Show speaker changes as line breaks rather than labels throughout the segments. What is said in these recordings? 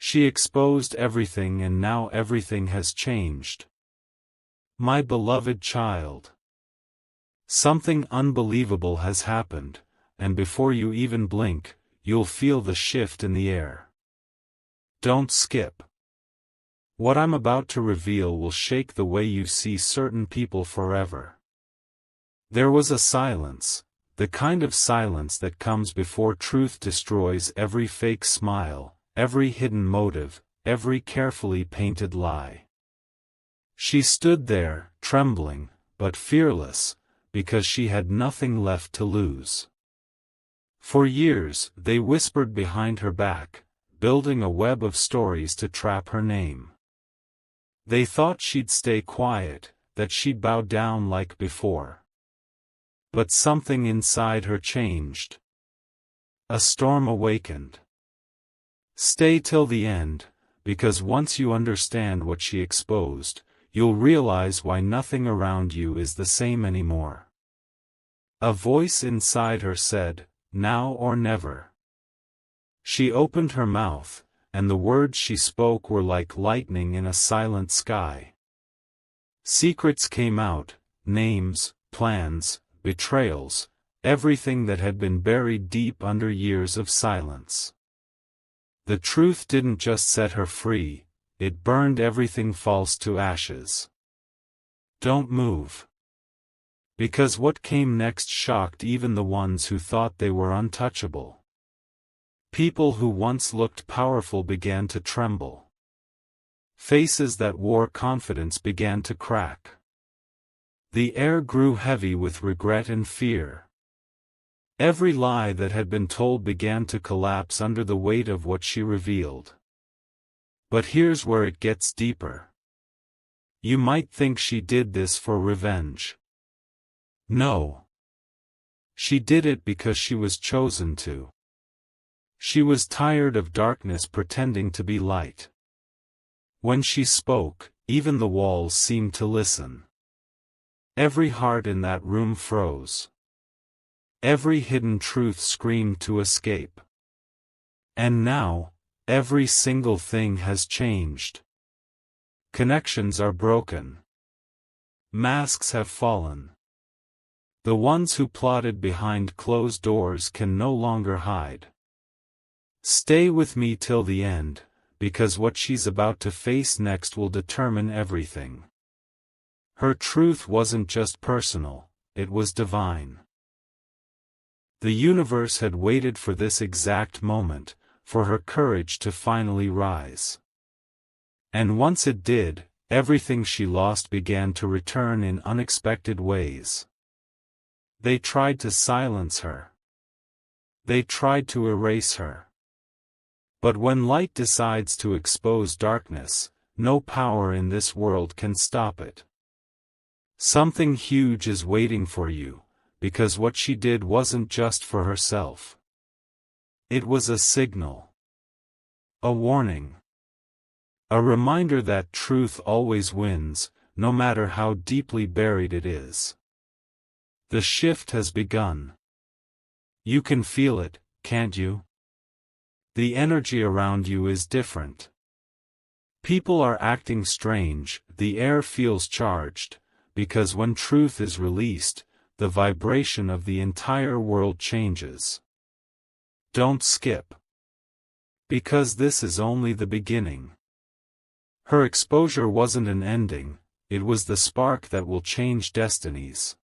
She exposed everything, and now everything has changed. My beloved child. Something unbelievable has happened, and before you even blink, you'll feel the shift in the air. Don't skip. What I'm about to reveal will shake the way you see certain people forever. There was a silence, the kind of silence that comes before truth destroys every fake smile, every hidden motive, every carefully painted lie. She stood there, trembling, but fearless, because she had nothing left to lose. For years, they whispered behind her back, building a web of stories to trap her name. They thought she'd stay quiet, that she'd bow down like before. But something inside her changed. A storm awakened. Stay till the end, because once you understand what she exposed, you'll realize why nothing around you is the same anymore. A voice inside her said, "Now or never." She opened her mouth, and the words she spoke were like lightning in a silent sky. Secrets came out, names, plans, betrayals, everything that had been buried deep under years of silence. The truth didn't just set her free, it burned everything false to ashes. Don't move. Because what came next shocked even the ones who thought they were untouchable. People who once looked powerful began to tremble. Faces that wore confidence began to crack. The air grew heavy with regret and fear. Every lie that had been told began to collapse under the weight of what she revealed. But here's where it gets deeper. You might think she did this for revenge. No. She did it because she was chosen to. She was tired of darkness pretending to be light. When she spoke, even the walls seemed to listen. Every heart in that room froze. Every hidden truth screamed to escape. And now, every single thing has changed. Connections are broken. Masks have fallen. The ones who plotted behind closed doors can no longer hide. Stay with me till the end, because what she's about to face next will determine everything. Her truth wasn't just personal, it was divine. The universe had waited for this exact moment, for her courage to finally rise. And once it did, everything she lost began to return in unexpected ways. They tried to silence her. They tried to erase her. But when light decides to expose darkness, no power in this world can stop it. Something huge is waiting for you, because what she did wasn't just for herself. It was a signal. A warning. A reminder that truth always wins, no matter how deeply buried it is. The shift has begun. You can feel it, can't you? The energy around you is different. People are acting strange, the air feels charged, because when truth is released, the vibration of the entire world changes. Don't skip. Because this is only the beginning. Her exposure wasn't an ending, it was the spark that will change destinies.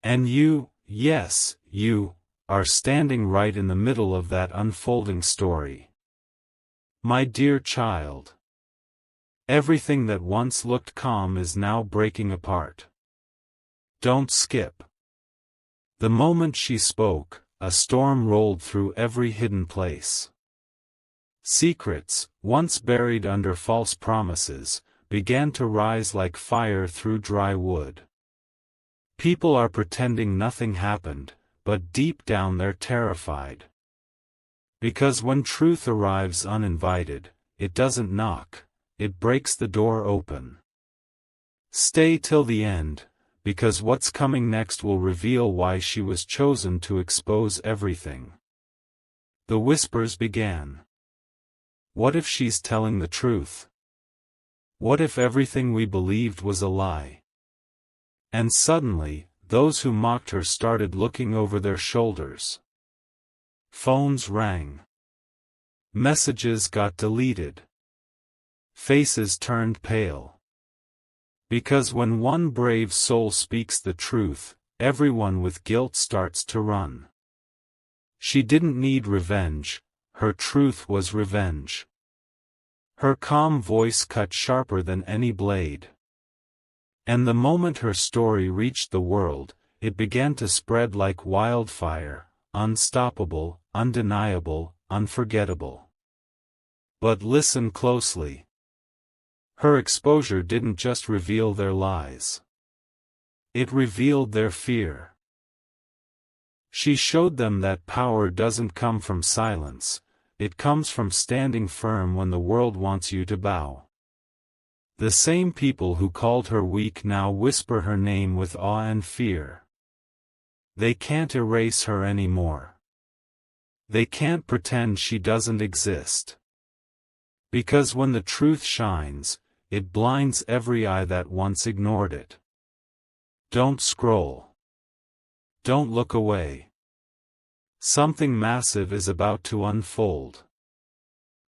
And you, yes, you, are standing right in the middle of that unfolding story. My dear child. Everything that once looked calm is now breaking apart. Don't skip. The moment she spoke, a storm rolled through every hidden place. Secrets, once buried under false promises, began to rise like fire through dry wood. People are pretending nothing happened, but deep down they're terrified. Because when truth arrives uninvited, it doesn't knock, it breaks the door open. Stay till the end, because what's coming next will reveal why she was chosen to expose everything. The whispers began. What if she's telling the truth? What if everything we believed was a lie? And suddenly, those who mocked her started looking over their shoulders. Phones rang. Messages got deleted. Faces turned pale. Because when one brave soul speaks the truth, everyone with guilt starts to run. She didn't need revenge, her truth was revenge. Her calm voice cut sharper than any blade. And the moment her story reached the world, it began to spread like wildfire, unstoppable, undeniable, unforgettable. But listen closely. Her exposure didn't just reveal their lies. It revealed their fear. She showed them that power doesn't come from silence, it comes from standing firm when the world wants you to bow. The same people who called her weak now whisper her name with awe and fear. They can't erase her anymore. They can't pretend she doesn't exist. Because when the truth shines, it blinds every eye that once ignored it. Don't scroll. Don't look away. Something massive is about to unfold.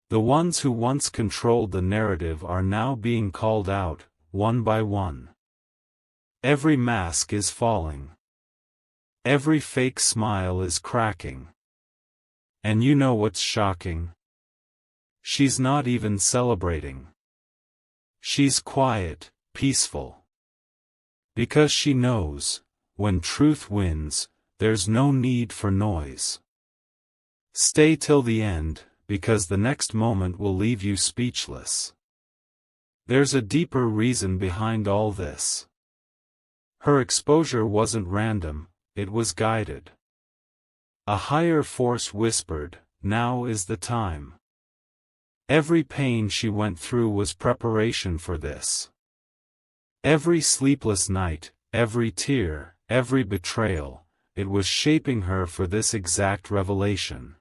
The ones who once controlled the narrative are now being called out, one by one. Every mask is falling. Every fake smile is cracking. And you know what's shocking? She's not even celebrating. She's quiet, peaceful. Because she knows, when truth wins, there's no need for noise. Stay till the end, because the next moment will leave you speechless. There's a deeper reason behind all this. Her exposure wasn't random, it was guided. A higher force whispered, "Now is the time." Every pain she went through was preparation for this. Every sleepless night, every tear, every betrayal, it was shaping her for this exact revelation.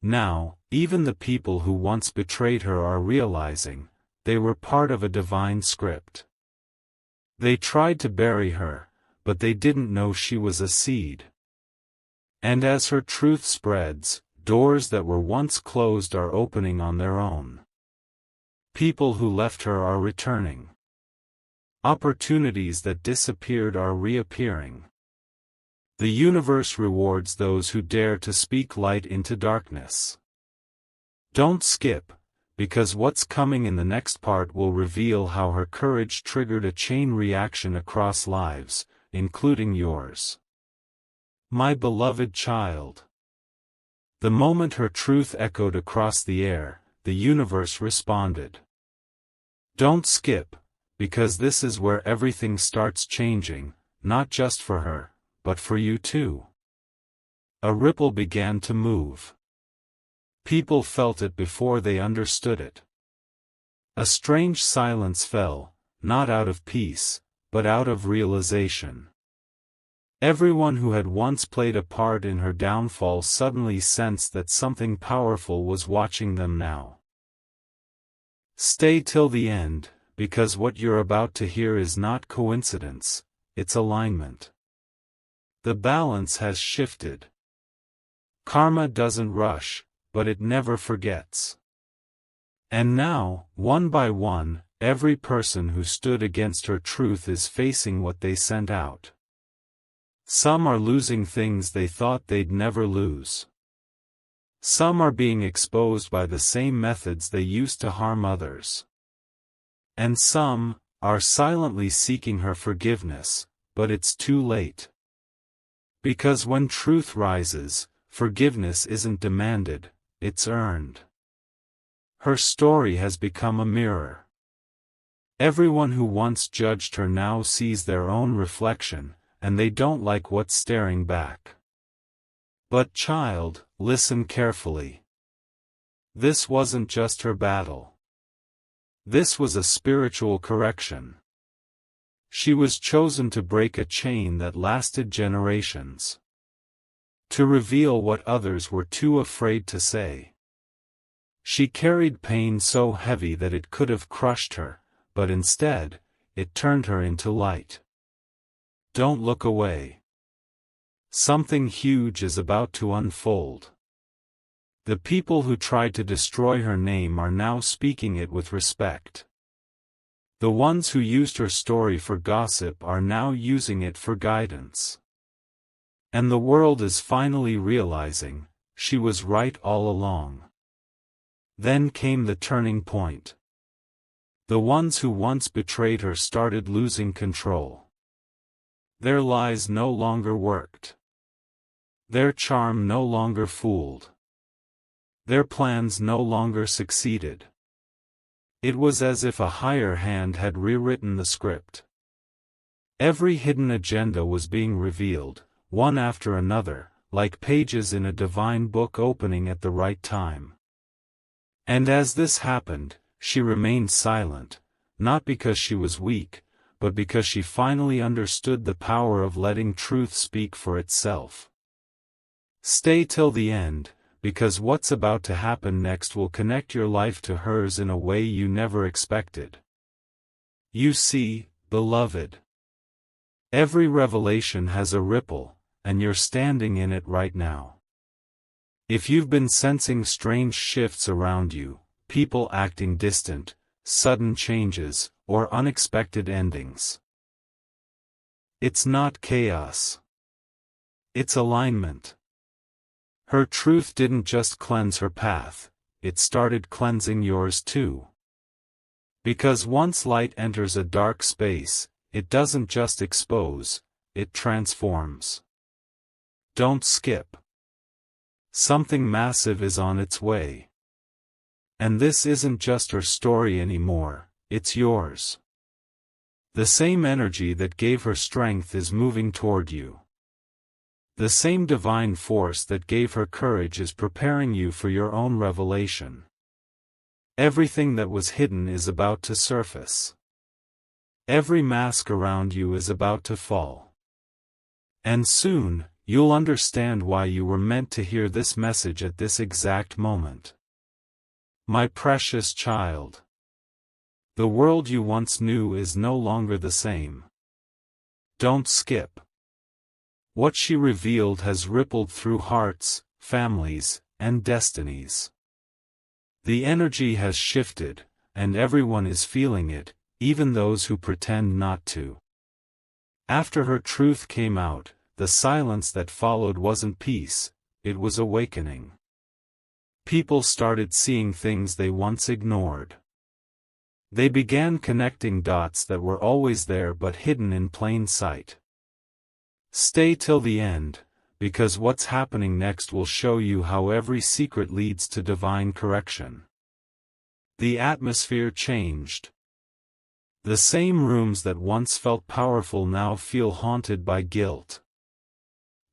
Now, even the people who once betrayed her are realizing, they were part of a divine script. They tried to bury her, but they didn't know she was a seed. And as her truth spreads, doors that were once closed are opening on their own. People who left her are returning. Opportunities that disappeared are reappearing. The universe rewards those who dare to speak light into darkness. Don't skip, because what's coming in the next part will reveal how her courage triggered a chain reaction across lives, including yours. My beloved child. The moment her truth echoed across the air, the universe responded. Don't skip, because this is where everything starts changing, not just for her, but for you too. A ripple began to move. People felt it before they understood it. A strange silence fell, not out of peace, but out of realization. Everyone who had once played a part in her downfall suddenly sensed that something powerful was watching them now. Stay till the end, because what you're about to hear is not coincidence, it's alignment. The balance has shifted. Karma doesn't rush, but it never forgets. And now, one by one, every person who stood against her truth is facing what they sent out. Some are losing things they thought they'd never lose. Some are being exposed by the same methods they used to harm others. And some are silently seeking her forgiveness, but it's too late. Because when truth rises, forgiveness isn't demanded, it's earned. Her story has become a mirror. Everyone who once judged her now sees their own reflection, and they don't like what's staring back. But child, listen carefully. This wasn't just her battle. This was a spiritual correction. She was chosen to break a chain that lasted generations. To reveal what others were too afraid to say. She carried pain so heavy that it could have crushed her, but instead, it turned her into light. Don't look away. Something huge is about to unfold. The people who tried to destroy her name are now speaking it with respect. The ones who used her story for gossip are now using it for guidance. And the world is finally realizing, she was right all along. Then came the turning point. The ones who once betrayed her started losing control. Their lies no longer worked. Their charm no longer fooled. Their plans no longer succeeded. It was as if a higher hand had rewritten the script. Every hidden agenda was being revealed, one after another, like pages in a divine book opening at the right time. And as this happened, she remained silent, not because she was weak, but because she finally understood the power of letting truth speak for itself. Stay till the end, because what's about to happen next will connect your life to hers in a way you never expected. You see, beloved, every revelation has a ripple, and you're standing in it right now. If you've been sensing strange shifts around you, people acting distant, sudden changes, or unexpected endings, it's not chaos. It's alignment. Her truth didn't just cleanse her path, it started cleansing yours too. Because once light enters a dark space, it doesn't just expose, it transforms. Don't skip. Something massive is on its way. And this isn't just her story anymore, it's yours. The same energy that gave her strength is moving toward you. The same divine force that gave her courage is preparing you for your own revelation. Everything that was hidden is about to surface. Every mask around you is about to fall. And soon, you'll understand why you were meant to hear this message at this exact moment. My precious child, the world you once knew is no longer the same. Don't skip. What she revealed has rippled through hearts, families, and destinies. The energy has shifted, and everyone is feeling it, even those who pretend not to. After her truth came out, the silence that followed wasn't peace, it was awakening. People started seeing things they once ignored. They began connecting dots that were always there but hidden in plain sight. Stay till the end, because what's happening next will show you how every secret leads to divine correction. The atmosphere changed. The same rooms that once felt powerful now feel haunted by guilt.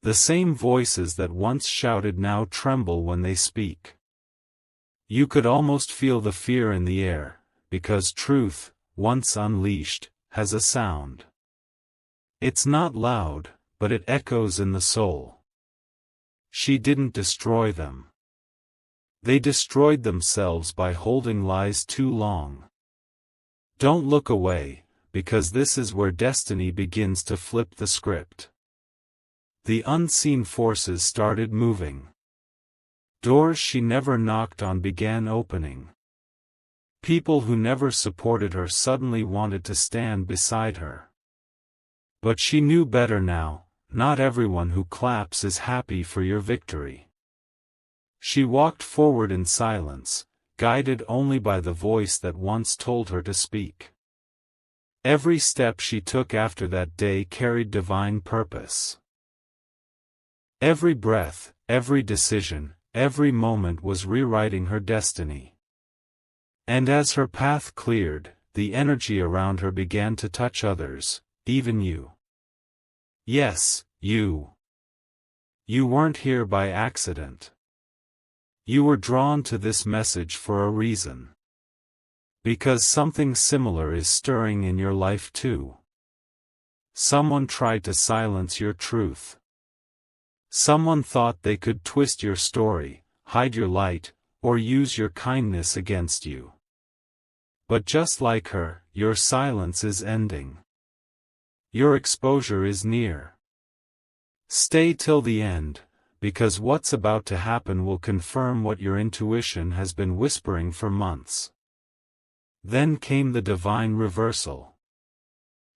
The same voices that once shouted now tremble when they speak. You could almost feel the fear in the air, because truth, once unleashed, has a sound. It's not loud, but it echoes in the soul. She didn't destroy them. They destroyed themselves by holding lies too long. Don't look away, because this is where destiny begins to flip the script. The unseen forces started moving. Doors she never knocked on began opening. People who never supported her suddenly wanted to stand beside her. But she knew better now. Not everyone who claps is happy for your victory. She walked forward in silence, guided only by the voice that once told her to speak. Every step she took after that day carried divine purpose. Every breath, every decision, every moment was rewriting her destiny. And as her path cleared, the energy around her began to touch others, even you. Yes, you. You weren't here by accident. You were drawn to this message for a reason. Because something similar is stirring in your life too. Someone tried to silence your truth. Someone thought they could twist your story, hide your light, or use your kindness against you. But just like her, your silence is ending. Your exposure is near. Stay till the end, because what's about to happen will confirm what your intuition has been whispering for months. Then came the divine reversal.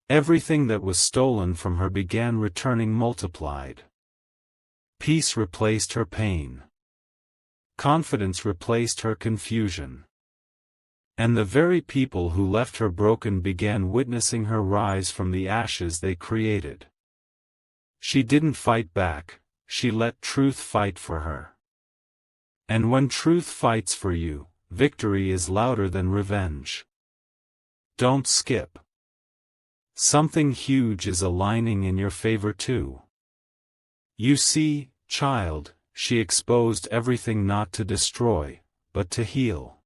Everything that was stolen from her began returning multiplied. Peace replaced her pain. Confidence replaced her confusion. And the very people who left her broken began witnessing her rise from the ashes they created. She didn't fight back, she let truth fight for her. And when truth fights for you, victory is louder than revenge. Don't skip. Something huge is aligning in your favor too. You see, child, she exposed everything not to destroy, but to heal.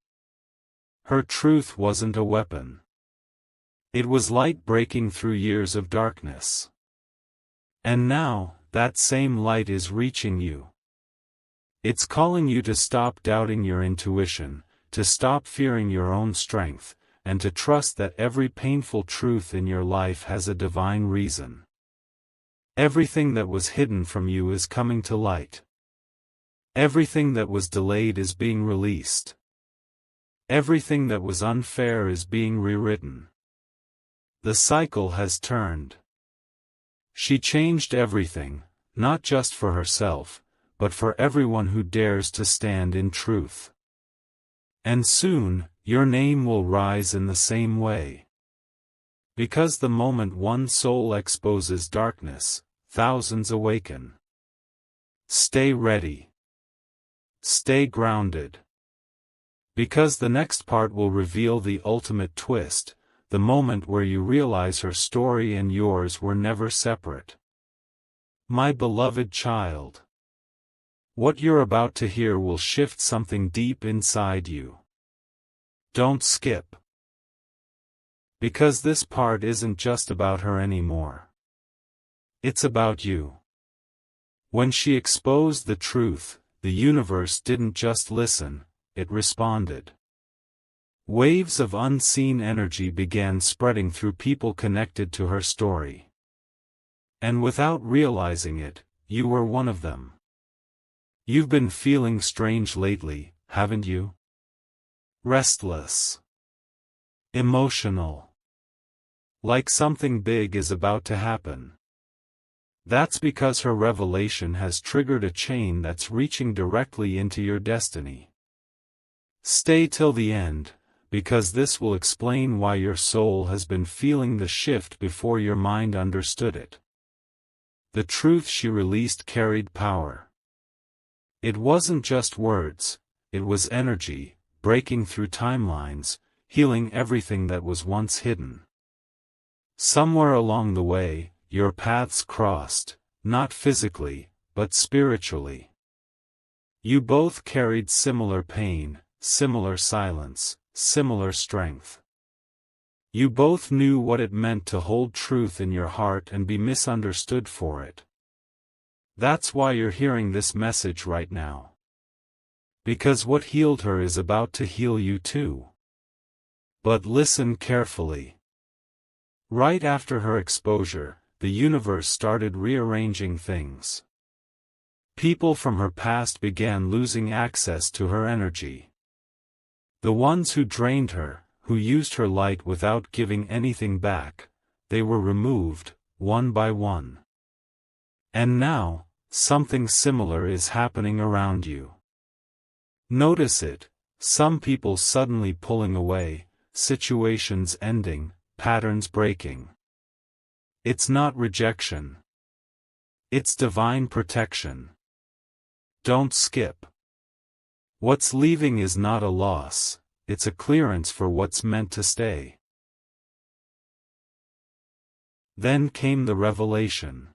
Her truth wasn't a weapon. It was light breaking through years of darkness. And now, that same light is reaching you. It's calling you to stop doubting your intuition, to stop fearing your own strength, and to trust that every painful truth in your life has a divine reason. Everything that was hidden from you is coming to light. Everything that was delayed is being released. Everything that was unfair is being rewritten. The cycle has turned. She changed everything, not just for herself, but for everyone who dares to stand in truth. And soon, your name will rise in the same way. Because the moment one soul exposes darkness, thousands awaken. Stay ready. Stay grounded. Because the next part will reveal the ultimate twist, the moment where you realize her story and yours were never separate. My beloved child. What you're about to hear will shift something deep inside you. Don't skip. Because this part isn't just about her anymore. It's about you. When she exposed the truth, the universe didn't just listen, it responded. Waves of unseen energy began spreading through people connected to her story. And without realizing it, you were one of them. You've been feeling strange lately, haven't you? Restless. Emotional. Like something big is about to happen. That's because her revelation has triggered a chain that's reaching directly into your destiny. Stay till the end, because this will explain why your soul has been feeling the shift before your mind understood it. The truth she released carried power. It wasn't just words, it was energy, breaking through timelines, healing everything that was once hidden. Somewhere along the way, your paths crossed, not physically, but spiritually. You both carried similar pain, similar silence, similar strength. You both knew what it meant to hold truth in your heart and be misunderstood for it. That's why you're hearing this message right now. Because what healed her is about to heal you too. But listen carefully. Right after her exposure, the universe started rearranging things. People from her past began losing access to her energy. The ones who drained her, who used her light without giving anything back, they were removed, one by one. And now, something similar is happening around you. Notice it, some people suddenly pulling away, situations ending, patterns breaking. It's not rejection. It's divine protection. Don't skip. What's leaving is not a loss, it's a clearance for what's meant to stay. Then came the revelation.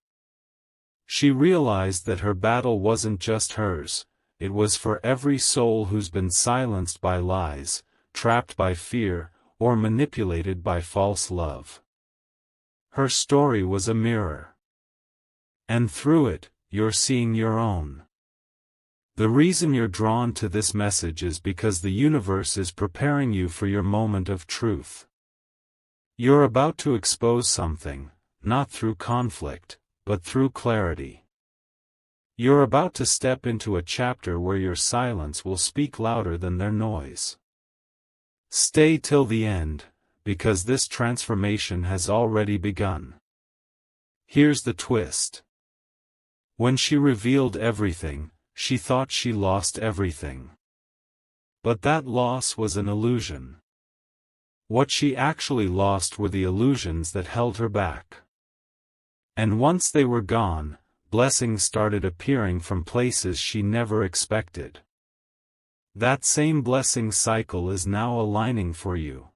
She realized that her battle wasn't just hers, it was for every soul who's been silenced by lies, trapped by fear, or manipulated by false love. Her story was a mirror. And through it, you're seeing your own. The reason you're drawn to this message is because the universe is preparing you for your moment of truth. You're about to expose something, not through conflict, but through clarity. You're about to step into a chapter where your silence will speak louder than their noise. Stay till the end, because this transformation has already begun. Here's the twist. When she revealed everything, she thought she lost everything. But that loss was an illusion. What she actually lost were the illusions that held her back. And once they were gone, blessings started appearing from places she never expected. That same blessing cycle is now aligning for you.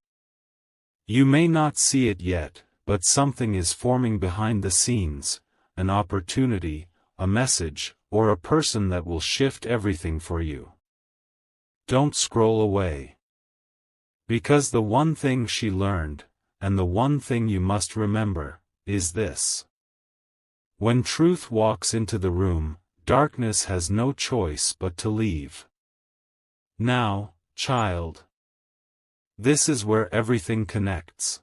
You may not see it yet, but something is forming behind the scenes, an opportunity, a message, or a person that will shift everything for you. Don't scroll away. Because the one thing she learned, and the one thing you must remember, is this. When truth walks into the room, darkness has no choice but to leave. Now, child. This is where everything connects.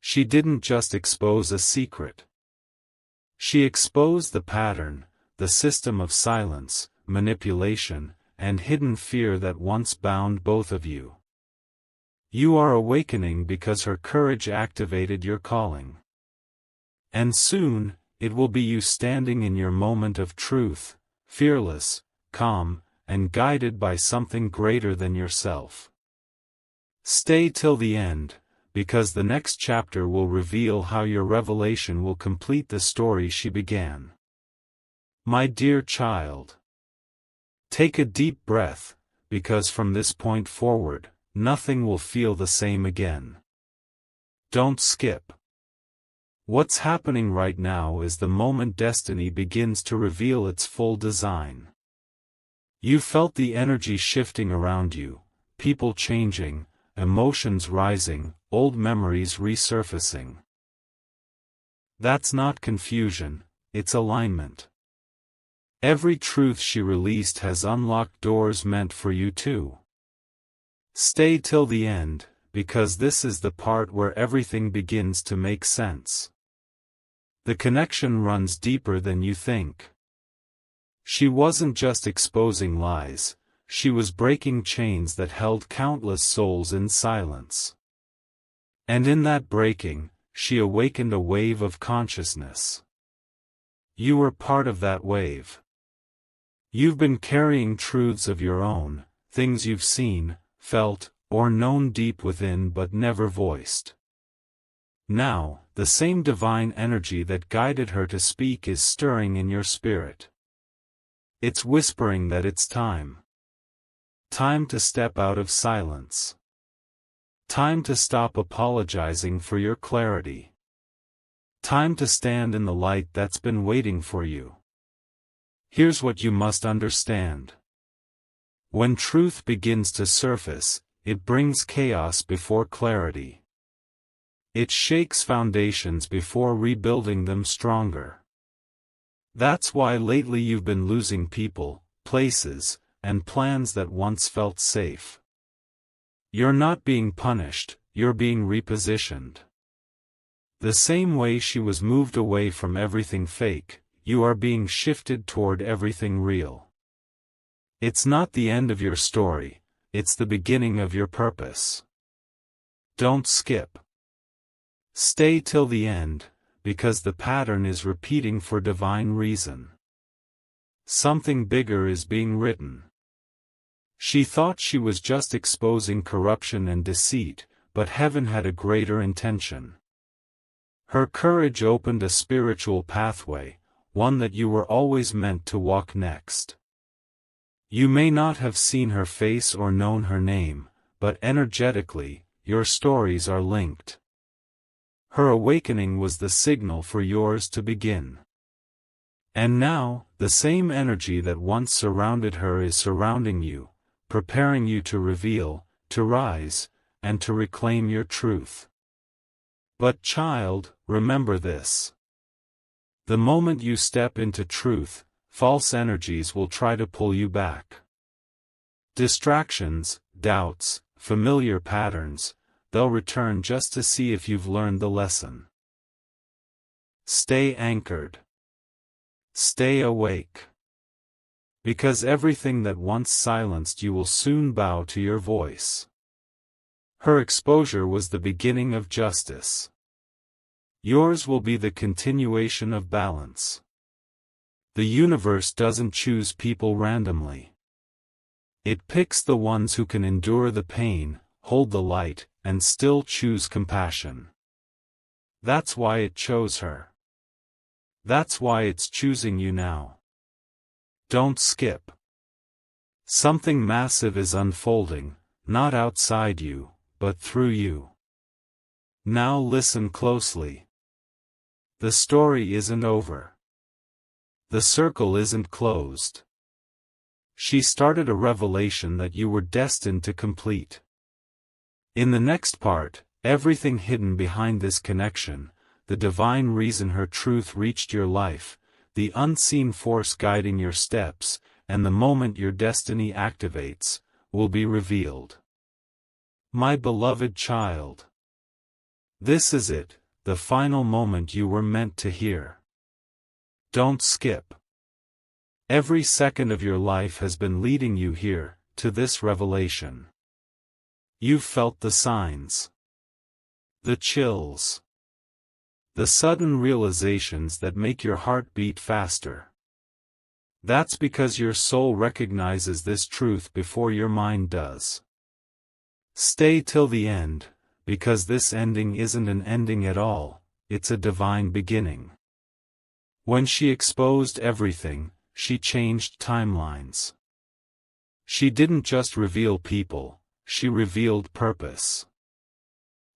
She didn't just expose a secret. She exposed the pattern, the system of silence, manipulation, and hidden fear that once bound both of you. You are awakening because her courage activated your calling. And soon, it will be you standing in your moment of truth, fearless, calm, and guided by something greater than yourself. Stay till the end, because the next chapter will reveal how your revelation will complete the story she began. My dear child, take a deep breath, because from this point forward, nothing will feel the same again. Don't skip. What's happening right now is the moment destiny begins to reveal its full design. You felt the energy shifting around you, people changing, emotions rising, old memories resurfacing. That's not confusion, it's alignment. Every truth she released has unlocked doors meant for you too. Stay till the end, because this is the part where everything begins to make sense. The connection runs deeper than you think. She wasn't just exposing lies, she was breaking chains that held countless souls in silence. And in that breaking, she awakened a wave of consciousness. You were part of that wave. You've been carrying truths of your own, things you've seen, felt, or known deep within but never voiced. Now, the same divine energy that guided her to speak is stirring in your spirit. It's whispering that it's time. Time to step out of silence. Time to stop apologizing for your clarity. Time to stand in the light that's been waiting for you. Here's what you must understand. When truth begins to surface, it brings chaos before clarity. It shakes foundations before rebuilding them stronger. That's why lately you've been losing people, places, and plans that once felt safe. You're not being punished, you're being repositioned. The same way she was moved away from everything fake, you are being shifted toward everything real. It's not the end of your story, it's the beginning of your purpose. Don't skip. Stay till the end, because the pattern is repeating for divine reason. Something bigger is being written. She thought she was just exposing corruption and deceit, but heaven had a greater intention. Her courage opened a spiritual pathway, one that you were always meant to walk next. You may not have seen her face or known her name, but energetically, your stories are linked. Her awakening was the signal for yours to begin. And now, the same energy that once surrounded her is surrounding you, preparing you to reveal, to rise, and to reclaim your truth. But child, remember this. The moment you step into truth, false energies will try to pull you back. Distractions, doubts, familiar patterns, they'll return just to see if you've learned the lesson. Stay anchored. Stay awake. Because everything that once silenced you will soon bow to your voice. Her exposure was the beginning of justice. Yours will be the continuation of balance. The universe doesn't choose people randomly. It picks the ones who can endure the pain, hold the light, and still choose compassion. That's why it chose her. That's why it's choosing you now. Don't skip. Something massive is unfolding, not outside you, but through you. Now listen closely. The story isn't over. The circle isn't closed. She started a revelation that you were destined to complete. In the next part, everything hidden behind this connection, the divine reason her truth reached your life, the unseen force guiding your steps, and the moment your destiny activates, will be revealed. My beloved child. This is it, the final moment you were meant to hear. Don't skip. Every second of your life has been leading you here, to this revelation. You've felt the signs. The chills. The sudden realizations that make your heart beat faster. That's because your soul recognizes this truth before your mind does. Stay till the end, because this ending isn't an ending at all, it's a divine beginning. When she exposed everything, she changed timelines. She didn't just reveal people, she revealed purpose.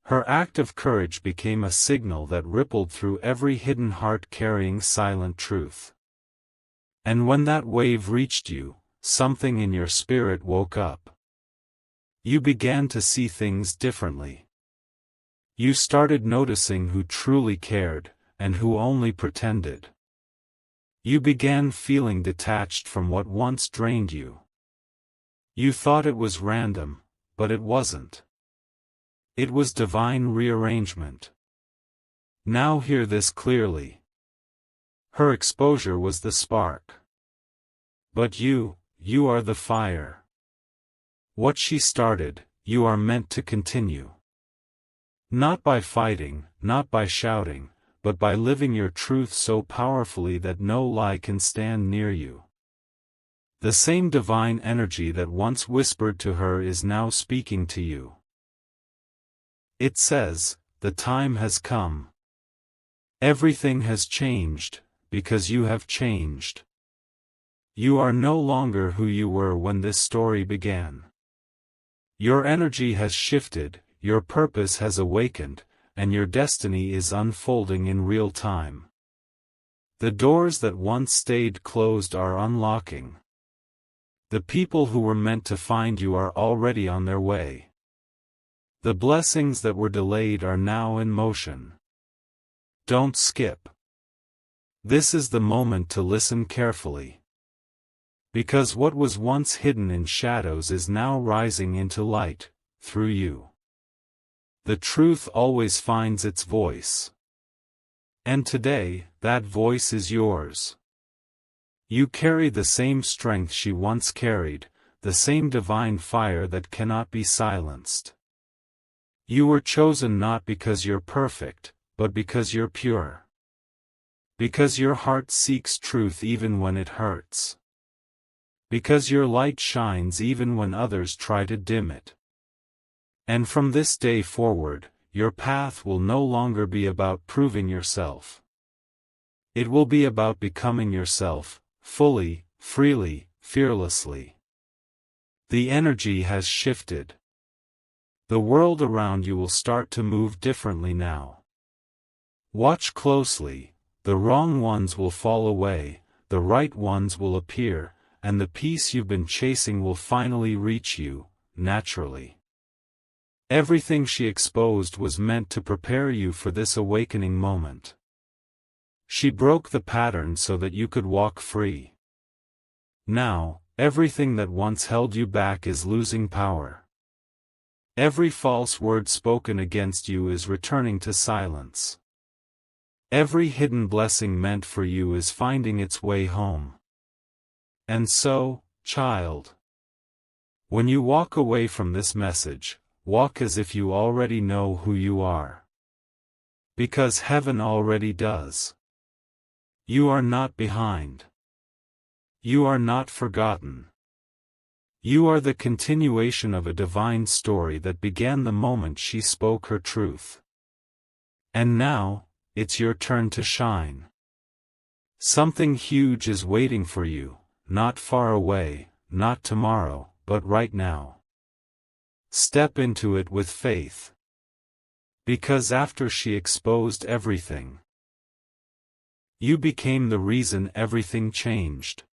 Her act of courage became a signal that rippled through every hidden heart carrying silent truth. And when that wave reached you, something in your spirit woke up. You began to see things differently. You started noticing who truly cared, and who only pretended. You began feeling detached from what once drained you. You thought it was random, but it wasn't. It was divine rearrangement. Now hear this clearly. Her exposure was the spark. But you are the fire. What she started, you are meant to continue. Not by fighting, not by shouting, but by living your truth so powerfully that no lie can stand near you. The same divine energy that once whispered to her is now speaking to you. It says, the time has come. Everything has changed, because you have changed. You are no longer who you were when this story began. Your energy has shifted, your purpose has awakened, and your destiny is unfolding in real time. The doors that once stayed closed are unlocking. The people who were meant to find you are already on their way. The blessings that were delayed are now in motion. Don't skip. This is the moment to listen carefully. Because what was once hidden in shadows is now rising into light, through you. The truth always finds its voice. And today, that voice is yours. You carry the same strength she once carried, the same divine fire that cannot be silenced. You were chosen not because you're perfect, but because you're pure. Because your heart seeks truth even when it hurts. Because your light shines even when others try to dim it. And from this day forward, your path will no longer be about proving yourself. It will be about becoming yourself, fully, freely, fearlessly. The energy has shifted. The world around you will start to move differently now. Watch closely, the wrong ones will fall away, the right ones will appear, and the peace you've been chasing will finally reach you, naturally. Everything she exposed was meant to prepare you for this awakening moment. She broke the pattern so that you could walk free. Now, everything that once held you back is losing power. Every false word spoken against you is returning to silence. Every hidden blessing meant for you is finding its way home. And so, child, when you walk away from this message, walk as if you already know who you are. Because heaven already does. You are not behind. You are not forgotten. You are the continuation of a divine story that began the moment she spoke her truth. And now, it's your turn to shine. Something huge is waiting for you, not far away, not tomorrow, but right now. Step into it with faith. Because after she exposed everything, you became the reason everything changed.